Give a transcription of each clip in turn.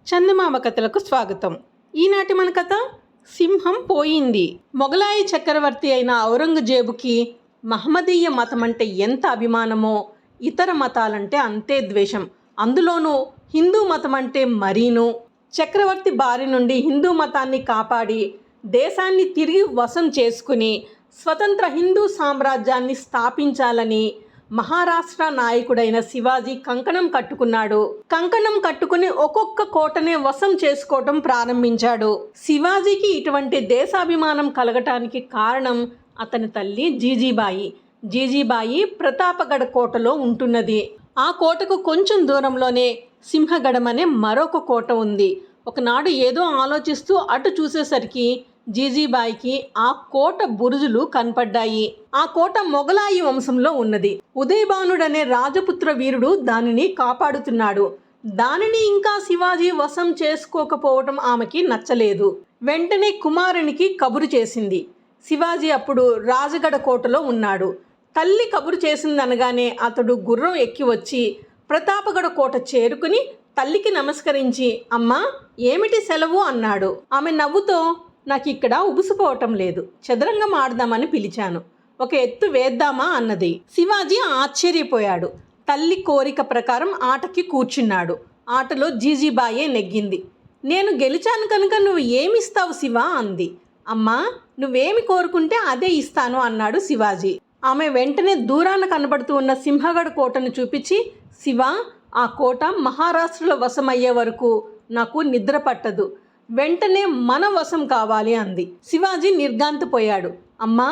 చందమామ కథలకు స్వాగతం. ఈనాటి మన కథ సింహం పోయింది. మొగలాయి చక్రవర్తి అయిన ఔరంగజేబుకి మహమ్మదీయ మతం అంటే ఎంత అభిమానమో ఇతర మతాలంటే అంతే ద్వేషం. అందులోనూ హిందూ మతం అంటే మరీను. చక్రవర్తి బారి నుండి హిందూ మతాన్ని కాపాడి దేశాన్ని తిరిగి వశం చేసుకుని స్వతంత్ర హిందూ సామ్రాజ్యాన్ని స్థాపించాలని మహారాష్ట్ర నాయకుడైన శివాజీ కంకణం కట్టుకున్నాడు. కంకణం కట్టుకుని ఒక్కొక్క కోటనే వశం చేసుకోవటం ప్రారంభించాడు. శివాజీకి ఇటువంటి దేశాభిమానం కలగటానికి కారణం అతని తల్లి జీజీబాయి. జీజీబాయి ప్రతాపగఢ కోటలో ఉంటున్నది. ఆ కోటకు కొంచెం దూరంలోనే సింహగఢం అనే మరొక కోట ఉంది. ఒకనాడు ఏదో ఆలోచిస్తూ అటు చూసేసరికి జీజీబాయికి ఆ కోట బురుజులు కనపడ్డాయి. ఆ కోట మొగలాయి వంశంలో ఉన్నది. ఉదయభానుడనే రాజపుత్ర వీరుడు దానిని కాపాడుతున్నాడు. దానిని ఇంకా శివాజీ వశం చేసుకోకపోవటం ఆమెకి నచ్చలేదు. వెంటనే కుమారునికి కబురు చేసింది. శివాజీ అప్పుడు రాజగఢ కోటలో ఉన్నాడు. తల్లి కబురు చేసిందనగానే అతడు గుర్రం ఎక్కి వచ్చి ప్రతాపగఢ కోట చేరుకుని తల్లికి నమస్కరించి, అమ్మా ఏమిటి సెలవు అన్నాడు. ఆమె నవ్వుతో, నాకు ఇక్కడ ఉబుసుకోవటం లేదు, చదరంగం ఆడదామని పిలిచాను, ఒక ఎత్తు వేద్దామా అన్నది. శివాజీ ఆశ్చర్యపోయాడు. తల్లి కోరిక ప్రకారం ఆటకి కూర్చున్నాడు. ఆటలో జీజీబాయే నెగ్గింది. నేను గెలిచాను కనుక నువ్వు ఏమిస్తావు శివా అంది. అమ్మా నువ్వేమి కోరుకుంటే అదే ఇస్తాను అన్నాడు శివాజీ. ఆమె వెంటనే దూరాన కనబడుతూ ఉన్న సింహగఢ కోటను చూపించి, శివా ఆ కోట మహారాష్ట్రలో వశమయ్యే వరకు నాకు నిద్ర పట్టదు, వెంటనే మన వశం కావాలి అంది. శివాజీ నిర్ఘాంతపోయాడు. అమ్మా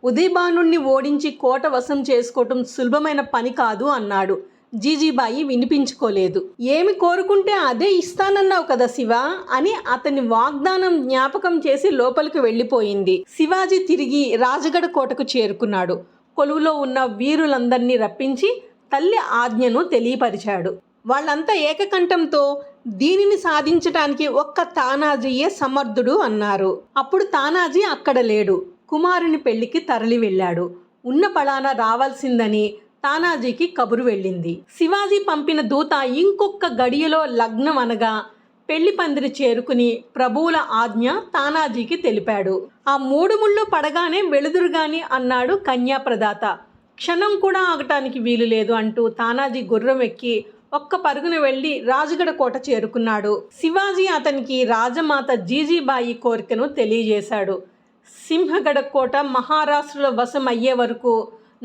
ఉదయభానుణ్ణి ఓడించి కోట వశం చేసుకోవటం సులభమైన పని కాదు అన్నాడు. జీజీబాయి వినిపించుకోలేదు. ఏమి కోరుకుంటే అదే ఇస్తానన్నావు కదా శివా అని అతని వాగ్దానం జ్ఞాపకం చేసి లోపలికి వెళ్ళిపోయింది. శివాజీ తిరిగి రాజగఢ కోటకు చేరుకున్నాడు. కొలువులో ఉన్న వీరులందరినీ రప్పించి తల్లి ఆజ్ఞను తెలియపరిచాడు. వాళ్ళంతా ఏకకంఠంతో దీనిని సాధించటానికి ఒక్క తానాజీయే సమర్థుడు అన్నారు. అప్పుడు తానాజీ అక్కడ లేడు. కుమారుని పెళ్లికి తరలి వెళ్ళాడు. ఉన్న పళాన రావాల్సిందని తానాజీకి కబురు వెళ్ళింది. శివాజీ పంపిన దూత ఇంకొక గడియలో లగ్నం అనగా పెళ్లి పందిరి చేరుకుని ప్రభువుల ఆజ్ఞ తానాజీకి తెలిపాడు. ఆ మూడు ముళ్ళు పడగానే వెలుదురుగాని అన్నాడు కన్యాప్రదాత. క్షణం కూడా ఆగటానికి వీలు లేదు అంటూ తానాజీ గుర్రం ఎక్కి ఒక్క పరుగున వెళ్ళి రాజగఢ కోట చేరుకున్నాడు. శివాజీ అతనికి రాజమాత జీజీబాయి కోరికను తెలియజేశాడు. సింహగఢ కోట మహారాష్ట్రలో వశం అయ్యే వరకు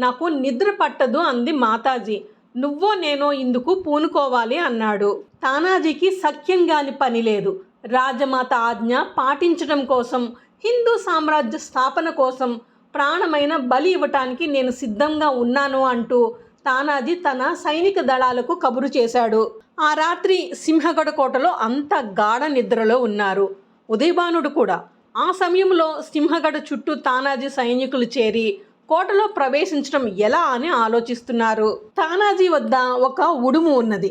నాకు నిద్ర పట్టదు అంది మాతాజీ. నువ్వో నేనో ఇందుకు పూనుకోవాలి అన్నాడు. తానాజీకి సఖ్యం గాని పని లేదు. రాజమాత ఆజ్ఞ పాటించడం కోసం, హిందూ సామ్రాజ్య స్థాపన కోసం ప్రాణమైన బలి ఇవ్వటానికి నేను సిద్ధంగా ఉన్నాను అంటూ తానాజీ తన సైనిక దళాలకు కబురు చేశాడు. ఆ రాత్రి సింహగఢ కోటలో అంత గాఢ నిద్రలో ఉన్నారు. ఉదయభానుడు కూడా. ఆ సమయంలో సింహగఢ చుట్టూ తానాజీ సైనికులు చేరి కోటలో ప్రవేశించడం ఎలా అని ఆలోచిస్తున్నారు. తానాజీ వద్ద ఒక ఉడుము ఉన్నది.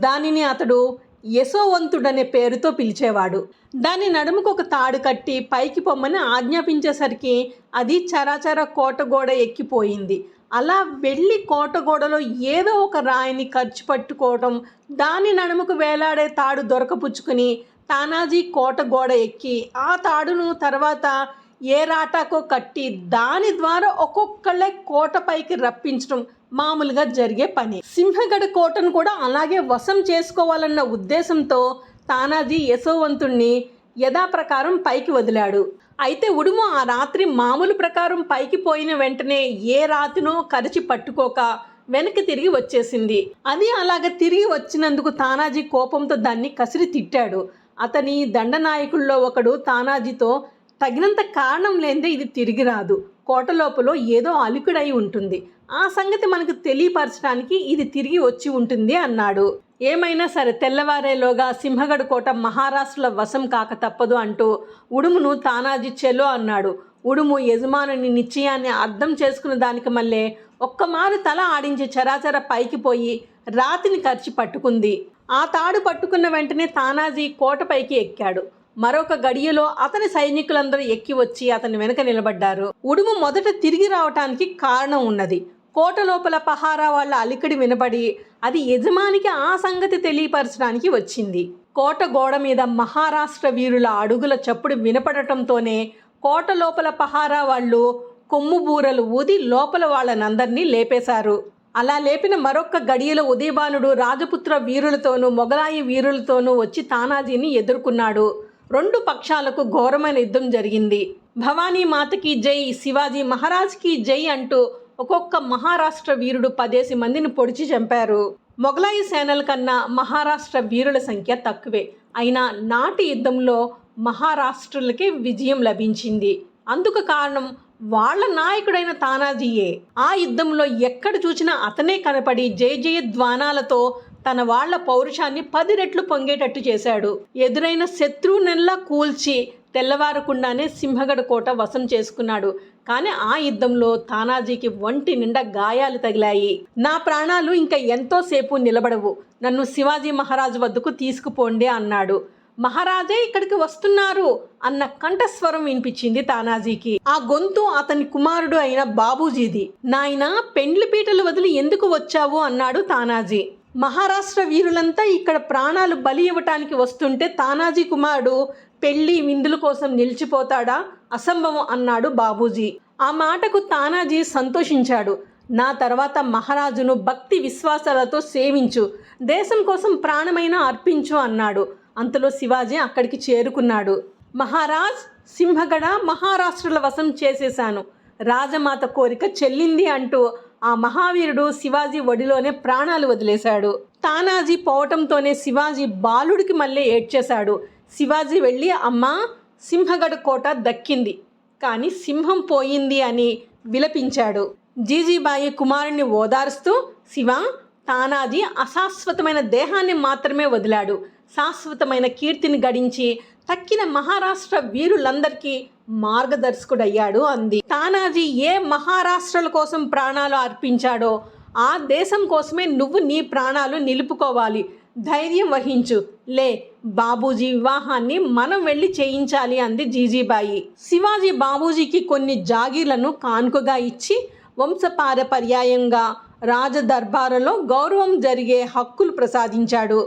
దానిని అతడు యశోవంతుడనే పేరుతో పిలిచేవాడు. దాని నడుముకు ఒక తాడు కట్టి పైకి పొమ్మని ఆజ్ఞాపించేసరికి అది చరాచర కోట గోడ ఎక్కిపోయింది. అలా వెళ్ళి కోటగోడలో ఏదో ఒక రాయిని ఖర్చు పట్టుకోవటం, దాని నడుముకు వేలాడే తాడు దొరకపుచ్చుకుని తానాజీ కోట గోడ ఎక్కి ఆ తాడును తర్వాత ఏ రాటాకో కట్టి దాని ద్వారా ఒక్కొక్కళ్ళే కోటపైకి రప్పించడం మామూలుగా జరిగే పని. సింహగఢ కోటను కూడా అలాగే వశం చేసుకోవాలన్న ఉద్దేశంతో తానాజీ యశోవంతుణ్ణి యథాప్రకారం పైకి వదిలాడు. అయితే ఉడుము ఆ రాత్రి మామూలు ప్రకారం పైకి పోయిన వెంటనే ఏ రాతినో కరిచి పట్టుకోక వెనక్కి తిరిగి వచ్చేసింది. అది అలాగ తిరిగి వచ్చినందుకు తానాజీ కోపంతో దాన్ని కసిరి తిట్టాడు. అతని దండనాయకుల్లో ఒకడు తానాజీతో, తగినంత కారణం లేదే ఇది తిరిగి రాదు, కోట లోపల ఏదో అలికుడై ఉంటుంది, ఆ సంగతి మనకు తెలియపరచడానికి ఇది తిరిగి వచ్చి ఉంటుంది అన్నాడు. ఏమైనా సరే తెల్లవారేలోగా సింహగఢ కోట మహారాష్ట్రలో వశం కాక తప్పదు అంటూ ఉడుమును తానాజీ చెలో అన్నాడు. ఉడుము యజమానుని నిశ్చయాన్ని అర్థం చేసుకున్న దానికి మళ్ళీ ఒక్కమారు తల ఆడించి చరాచర పైకి పోయి రాతిని కరిచి పట్టుకుంది. ఆ తాడు పట్టుకున్న వెంటనే తానాజీ కోటపైకి ఎక్కాడు. మరొక గడియలో అతని సైనికులందరూ ఎక్కి వచ్చి అతని వెనుక నిలబడ్డారు. ఉడుము మొదట తిరిగి రావటానికి కారణం ఉన్నది. కోట లోపల పహారా వాళ్ళ అలికిడి వినబడి అది యజమానికి ఆ సంగతి తెలియపరచడానికి వచ్చింది. కోట గోడ మీద మహారాష్ట్ర వీరుల అడుగుల చప్పుడు వినపడటంతోనే కోట లోపల పహారా వాళ్ళు కొమ్ము బూరలు ఊది లోపల వాళ్ళనందరినీ లేపేశారు. అలా లేపిన మరొక్క గడియలో ఉదయభానుడు రాజపుత్ర వీరులతోనూ మొగలాయి వీరులతోనూ వచ్చి తానాజీని ఎదుర్కొన్నాడు. రెండు పక్షాలకు ఘోరమైన యుద్ధం జరిగింది. భవానీ మాతకి జై, శివాజీ మహారాజ్కి జై అంటూ ఒక్కొక్క మహారాష్ట్ర వీరుడు 10 మందిని పొడిచి చంపారు. మొగలాయి సేనల కన్నా మహారాష్ట్ర వీరుల సంఖ్య తక్కువే. అయినా నాటి యుద్ధంలో మహారాష్ట్రులకే విజయం లభించింది. అందుకు కారణం వాళ్ళ నాయకుడైన తానాజీయే. ఆ యుద్ధంలో ఎక్కడ చూసినా అతనే కనపడి జయ జయధ్వానాలతో తన వాళ్ల పౌరుషాన్ని 10 రెట్లు పొంగేటట్టు చేశాడు. ఎదురైన శత్రువునెల్లా కూల్చి తెల్లవారకుండానే సింహగఢ కోట వశం చేసుకున్నాడు. కానీ ఆ యుద్ధంలో తానాజీకి ఒంటి నిండా గాయాలు తగిలాయి. నా ప్రాణాలు ఇంకా ఎంతోసేపు నిలబడవు, నన్ను శివాజీ మహారాజు వద్దకు తీసుకుపోండి అన్నాడు. మహారాజే ఇక్కడికి వస్తున్నారు అన్న కంఠస్వరం వినిపించింది తానాజీకి. ఆ గొంతు అతని కుమారుడు అయిన బాబూజీది. నాయనా, పెండ్లి పీటలు వదిలి ఎందుకు వచ్చావు అన్నాడు తానాజీ. మహారాష్ట్ర వీరులంతా ఇక్కడ ప్రాణాలు బలి ఇవ్వటానికి వస్తుంటే తానాజీ కుమారుడు పెళ్లి విందుల కోసం నిలిచిపోతాడా? అసంభవం అన్నాడు బాబూజీ. ఆ మాటకు తానాజీ సంతోషించాడు. నా తర్వాత మహారాజును భక్తి విశ్వాసాలతో సేవించు, దేశం కోసం ప్రాణమైనా అర్పించు అన్నాడు. అంతలో శివాజీ అక్కడికి చేరుకున్నాడు. మహారాజ్, సింహగఢ మహారాష్ట్రుల వశం చేసేశాను, రాజమాత కోరిక చెల్లింది అంటూ ఆ మహావీరుడు శివాజీ ఒడిలోనే ప్రాణాలు వదిలేశాడు. తానాజీ పోవటంతోనే శివాజీ బాలుడికి మళ్ళీ ఏడ్చేశాడు. శివాజీ వెళ్ళి, అమ్మా, సింహగఢ కోట దక్కింది, కానీ సింహం పోయింది అని విలపించాడు. జీజీబాయి కుమారుణ్ణి ఓదారుస్తూ, శివా, తానాజీ అశాశ్వతమైన దేహాన్ని మాత్రమే వదిలాడు, శాశ్వతమైన కీర్తిని గడించి తక్కిన మహారాష్ట్ర వీరులందరికీ మార్గదర్శకుడయ్యాడు అంది. తానాజీ ఏ మహారాష్ట్రల కోసం ప్రాణాలు అర్పించాడో ఆ దేశం కోసమే నువ్వు నీ ప్రాణాలు నిలుపుకోవాలి. ధైర్యం వహించు, లే, బాబూజీ వివాహాన్ని మనం వెళ్ళి చేయించాలి అంది జీజీబాయి. శివాజీ బాబూజీకి కొన్ని జాగీర్లను కానుకగా ఇచ్చి వంశపారపర్యాయంగా రాజదర్బారులో గౌరవం జరిగే హక్కులు ప్రసాదించాడు.